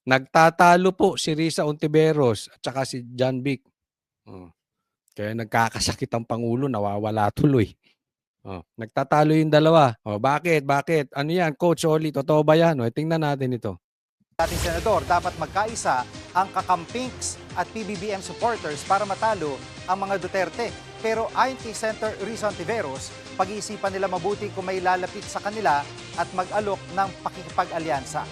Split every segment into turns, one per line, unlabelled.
Nagtatalo po si Risa Ontiveros at saka si John Vic. Kaya nagkakasakit ang Pangulo, nawawala tuloy. Nagtatalo yung dalawa. Bakit? Bakit? Ano yan, Coach Oli? Totoo ba yan? Tingnan natin ito.
Dating senador, dapat magkaisa ang kakampings at PBBM supporters para matalo ang mga Duterte. Pero ayon kay Senator Risa Ontiveros, pag-iisipan nila mabuti kung may lalapit sa kanila at mag-alok ng pakikipag-alyansa.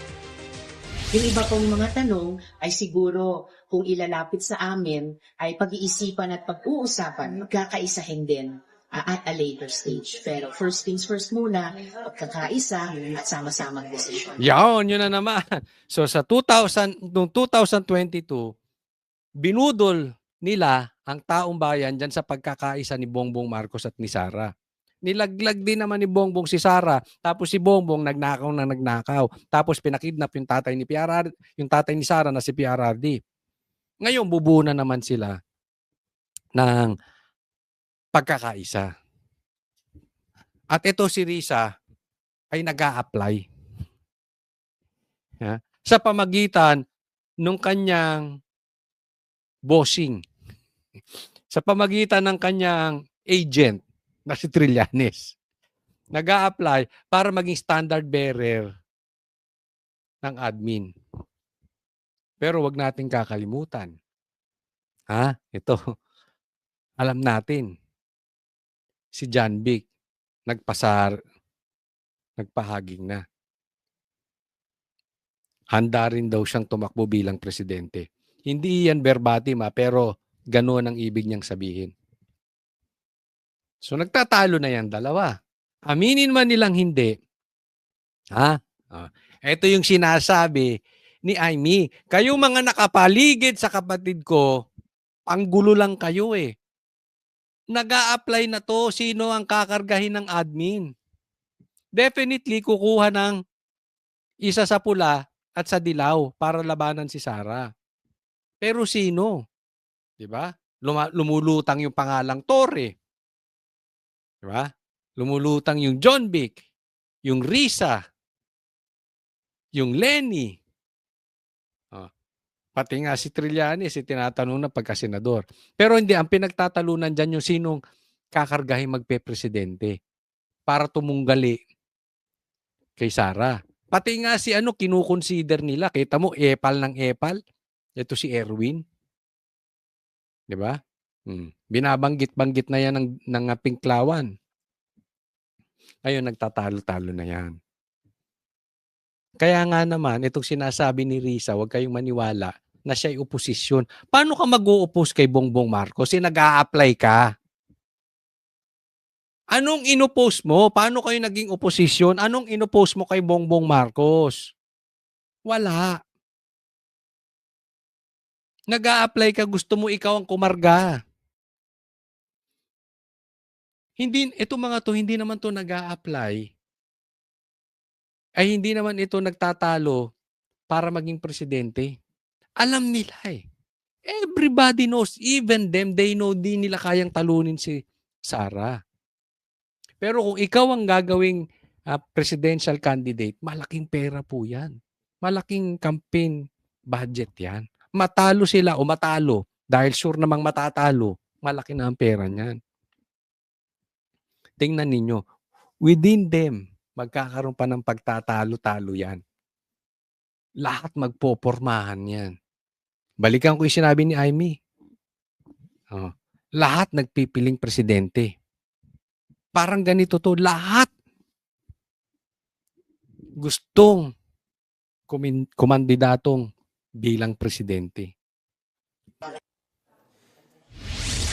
Yung iba pong mga tanong ay siguro kung ilalapit sa amin ay pag-iisipan at pag-uusapan, magkakaisahin din at a later stage. Pero first things first muna, pagkakaisa at sama-samang desisyon.
Yun na naman. So sa 2022, binudol nila ang taong bayan dyan sa pagkakaisa ni Bongbong Marcos at ni Sara. Nilaglag din naman ni Bongbong si Sara, tapos si Bongbong nagnakaw. Tapos pinakidnap yung tatay ni Sara na si PRRD. Ngayon bubuo na naman sila ng pagkakaisa. At ito si Risa ay nag-a-apply. Sa pamagitan nung kanyang bossing. Sa pamagitan ng kanyang agent na si Trillanes. Nag-a-apply para maging standard bearer ng admin. Pero wag nating kakalimutan. Ito. Alam natin. Si John Vic nagpahaging na. Handa rin daw siyang tumakbo bilang presidente. Hindi yan verbatim pero ganoon ang ibig niyang sabihin. So nagtatalo na yan dalawa. Aminin man nilang hindi. Ito yung sinasabi ni Amy. Kayo mga nakapaligid sa kapatid ko, panggulo lang kayo eh. Nag-a-apply na to. Sino ang kakargahin ng admin? Definitely kukuha ng isa sa pula at sa dilaw para labanan si Sara. Pero sino? 'Di ba? Lumulutang yung pangalang Torre. 'Di ba? Lumulutang yung John Vic, yung Risa, yung Lenny. Pati nga si Trillanes tinatanong na pagka-senador. Pero hindi, ang pinagtatalunan dyan yung sinong kakargahin magpe-presidente para tumunggali kay Sara. Pati nga si kinukonsider nila. Kita mo, epal ng epal. Ito si Erwin. 'Di ba? Binabanggit-banggit na yan ng Pinklawan. Ngayon, nagtatalo-talo na yan. Kaya nga naman, itong sinasabi ni Risa, huwag kayong maniwala na siya'y oposisyon. Paano ka mag-o-oppose kay Bongbong Marcos? Nag-a-apply ka. Anong inoppose mo? Paano kayo naging oposisyon? Anong inoppose mo kay Bongbong Marcos? Wala. Nag-a-apply ka, gusto mo ikaw ang kumarga. Itong mga to, hindi naman to nag-a-apply. Ay hindi naman ito nagtatalo para maging presidente. Alam nila eh. Everybody knows, even them, they know di nila kayang talunin si Sara. Pero kung ikaw ang gagawing presidential candidate, malaking pera po yan. Malaking campaign budget yan. Matalo sila o matalo, dahil sure namang matatalo, malaki na ang pera niyan. Tingnan ninyo, within them, magkakaroon pa ng pagtatalo-talo yan. Lahat magpopormahan yan. Balikan ko yung sinabi ni Amy. Lahat nagpipiling presidente. Parang ganito to, lahat gustong kumandidatong bilang presidente.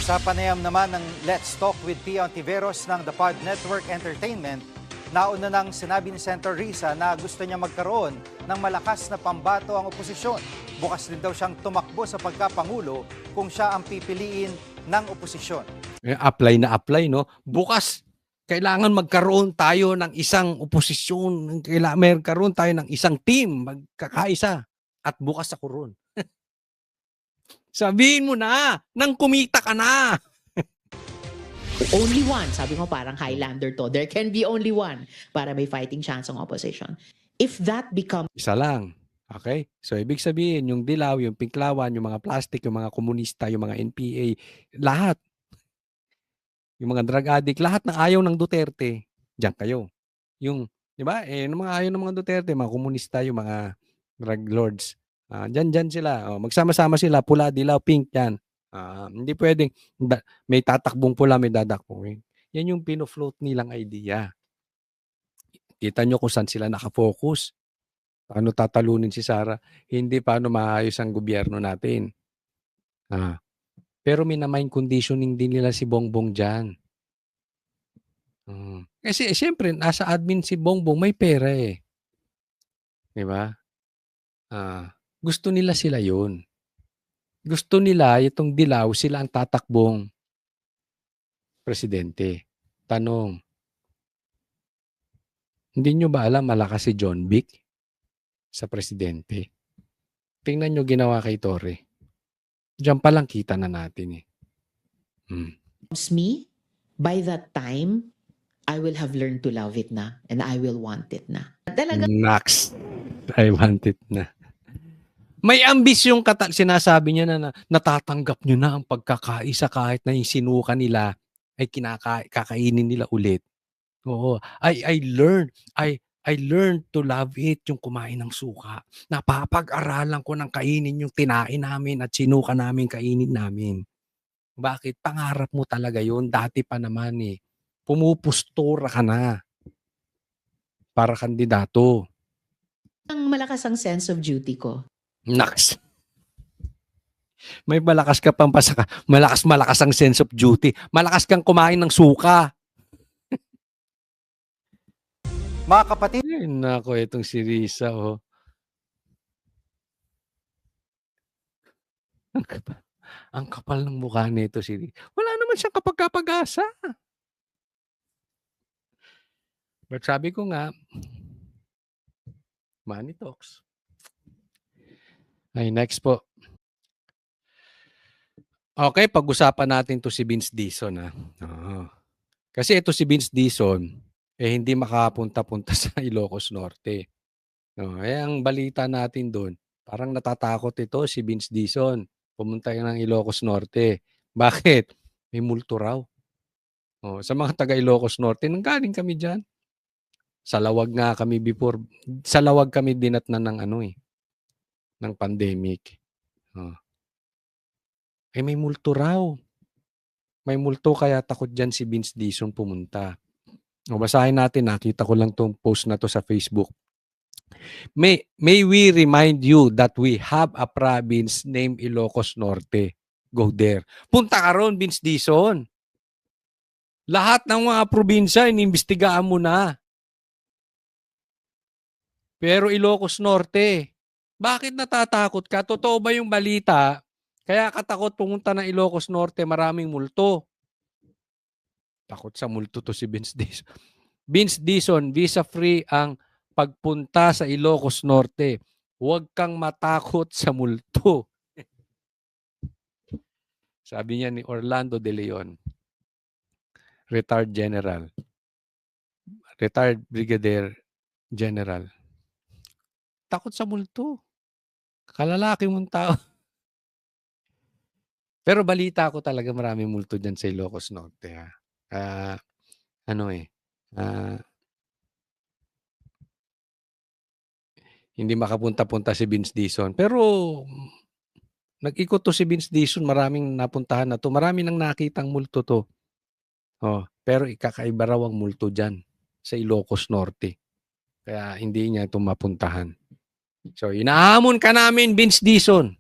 Sa panayam naman ng Let's Talk with Pia Ontiveros ng The Pod Network Entertainment, nauna nang sinabi ni Senator Risa na gusto niya magkaroon ng malakas na pambato ang oposisyon. Bukas din daw siyang tumakbo sa pagkapangulo kung siya ang pipiliin ng oposisyon.
Apply na apply, no? Bukas, kailangan magkaroon tayo ng isang oposisyon. Kailangan magkaroon tayo ng isang team, magkakaisa. At bukas ako ron. Sabihin mo na, nang kumita ka na.
Only one. Sabi mo parang Highlander to. There can be only one para may fighting chance ang opposition. If that becomes...
Isa lang. Okay? So, ibig sabihin yung Dilaw, yung Pinklawan, yung mga plastic, yung mga komunista, yung mga NPA, lahat, yung mga drug addict, lahat na ayaw ng Duterte, diyan kayo. Yung 'di ba, yung mga ayaw ng mga Duterte, mga komunista, yung mga drug lords, diyan sila, magsama-sama sila, pula, dilaw, pink, 'yan. Hindi puwedeng may tatakbong pula, may dadakbong. Yan yung pino-float nilang idea. Kita niyo kung saan sila naka-focus. Paano tatalunin si Sara, hindi paano maayos ang gobyerno natin. Pero mina-mind conditioning din nila si Bongbong diyan. Kasi siyempre nasa admin si Bongbong, may pera, 'di ba? Gusto nila sila 'yun. Gusto nila itong Dilaw, sila ang tatakbong presidente. Tanong, hindi niyo ba alam malakas si John Vic sa presidente? Tingnan niyo ginawa kay Torre. Diyan pa lang kita na natin,
Loves me, by that time, I will have learned to love it na and I will want it na. Talaga
Next, I want it na. May ambisyong sinasabi niya na natatanggap niyo na ang pagkakaisa kahit na yung sinuka nila ay kakainin nila ulit. Oo, I learned to love it, yung kumain ng suka. Napapag-aralan ko ng kainin yung tinain namin at sinuka namin kainin namin. Bakit? Pangarap mo talaga yun, dati pa naman, Pumupustura ka na para kandidato.
ang malakas ang sense of duty ko.
Naks. May malakas ka pang malakas ang sense of duty. Malakas kang kumain ng suka.
Mga kapatid,
Ay, nako, itong si Risa, Ang kapal ng mukha nito si Risa. Wala naman siyang kapag-asa. But sabi ko nga, money talks. Ay, next po. Okay, pag-usapan natin to si Vince Dizon, Kasi ito si Vince Dizon, hindi makapunta-punta sa Ilocos Norte. Ang balita natin doon, parang natatakot ito si Vince Dizon, pumunta ng Ilocos Norte. Bakit? May multo raw. Sa mga taga Ilocos Norte, nanggaling kami diyan. Sa Lawag nga kami before. Sa Lawag kami dinatnan ng ng pandemic. May multo raw. May multo kaya takot diyan si Vince Dizon pumunta. Basahin natin, nakita ko lang tong post na to sa Facebook. May we remind you that we have a province named Ilocos Norte. Go there. Punta ka ron, Vince Dizon. Lahat ng mga probinsya, inimbestigaan mo na. Pero Ilocos Norte, bakit natatakot ka? Totoo ba yung balita? Kaya katakot pumunta ng Ilocos Norte, maraming multo. Takot sa multo to si Vince Dizon. Vince Dizon, visa-free ang pagpunta sa Ilocos Norte. Huwag kang matakot sa multo. Sabi niya ni Orlando De Leon, retired general. Retired brigadier general. Takot sa multo. Kalalaki mong tao. Pero balita ko talaga maraming multo dyan sa Ilocos Norte. Hindi makapunta-punta si Vince Dizon. Pero nag-ikot to si Vince Dizon, maraming napuntahan na to. Marami nang nakitang multo to. Pero kakaiba raw ang multo dyan sa Ilocos Norte. Kaya hindi niya ito mapuntahan. So, inahamon ka namin, Vince Dizon.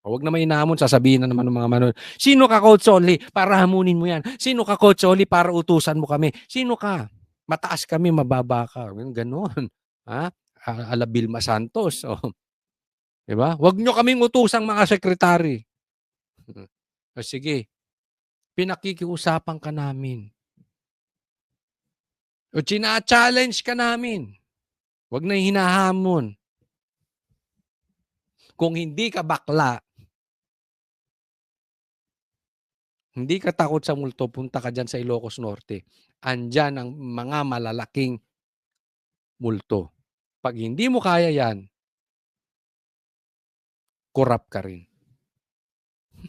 Huwag naman inahamon, sasabihin na naman ng mga manood, sino ka, Coach Oli, para hamunin mo yan? Sino ka, Coach Oli, para utusan mo kami? Sino ka? Mataas kami, mababa ka. Ganon. Ala Vilma Santos. Diba? Huwag nyo kaming utusang mga sekretary. Sige, pinakikiusapan ka namin. O china-challenge ka namin. Huwag na hinahamon. Kung hindi ka bakla, hindi ka takot sa multo, punta ka dyan sa Ilocos Norte. Andyan ang mga malalaking multo. Pag hindi mo kaya yan, corrupt ka rin.